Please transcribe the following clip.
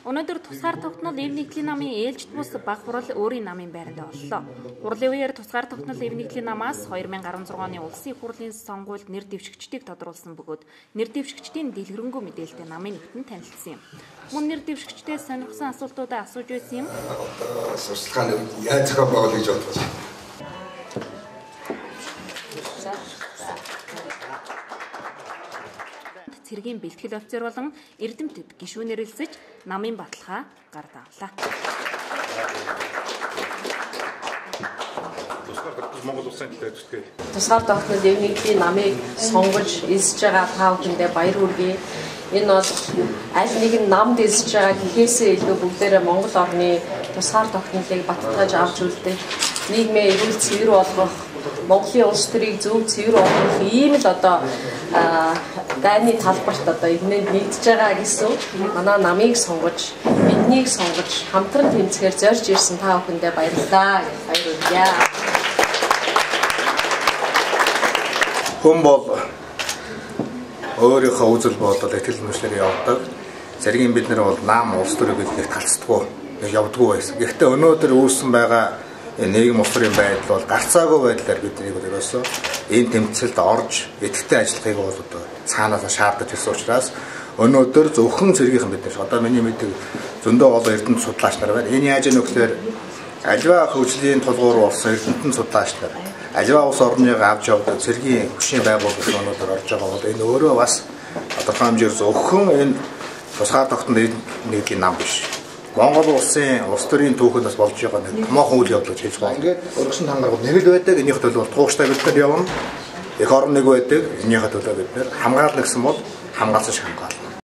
Өнөөдөр тусгаар тогтнол эв нэгдлийн намын ээлжид бус баг хурал өөрийн намын байранд оллоо. Хурлын үеэр тусгаар тогтнол эв нэгдлийн намаас 2016 оны улсын их хурлын сонгуульд нэр дэвшигчдийг тодруулсан бөгөөд нэр дэвшигчдийн дэлгэрэнгүй мэдээлэлтэй намын нөхдөд танилцсан юм. Мөн нэр дэвшигчдээс сонирхсан асуултуудаа асууж байсан юм. Сурталчилгааны яаж зохион байгуул гэж бодож байна. Цэргийн бэлтгэл офицер болон эрдэмтэд гишүүнээр элсэж намын баталгаа гар давлаа. Тусгаар тогтнол эв нэгдлийн намыг сонгож элсэж байгаа та бүхэндээ баяр хүргэе. Энэ бол аль нэгэн намд элсэж байгаа гэхээсээ илүү бүгдээрээ Монгол орны тусгаар тогтнолыг баталгааж авч үлдэх, нийгмээ эрүүл цэвэр болгох, Монголын улс төрийг зөв цэвэр болгох ийм л одоо дайны талбарт одоо игнэнд нэгдэж байгаа гэсэн манай намыг сонгож, биднийг сонгож, хамтран тэмцэхээр зорж ирсэн та бүхэндээ баярлалаа. Баяр хүргэе. Хүн бол өөрийнхөө үзэл бодол итгэл үнэмшлээр явдаг. Зэргийн бид нар бол нам улс төрийг хэлэх талцдаггүй явдаггүй байсан. Гэхдээ өнөөдөр үүссэн байгаа нийгэм улс төрийн байдал бол гарцаагүй байдлаар биднийг ерөөсөө энэ тэмцэлд орж идэвхтэй ажиллахыг бол одоо цаанаас шаардаж ирсэн учраас өнөөдөр зөвхөн цэргийнхэн бид нар одоо миний мэддэг зөндөө олон эрдэнэт судлаач нар байна. Энэ яаж нөхцөлөөр аливаа хөгжлийн тулгуур болсон эрдэнэт судлаач нар аливаа улс орныг авч явдаг цэргийн хүчний байгууллага өнөөдөр орж байгаа бол энэ өөрөө бас тодорхой хэмжээр зөвхөн энэ тусгаар тогтнол нэгдлийн нам биш. Монгол улсын улс төрийн түүхэнд бас болж байгаа нэг томоохон үйл явдал гэж хэлж байна. Ингээд өргөсөн тангараг нэг л байдаг. Энийх төлөө тууштай бид нар явна. Эх орн нэг байдаг. Энийхээ төлөө бид нар хамгаална гэсэн бол хамгаалсан шиг хамгаална.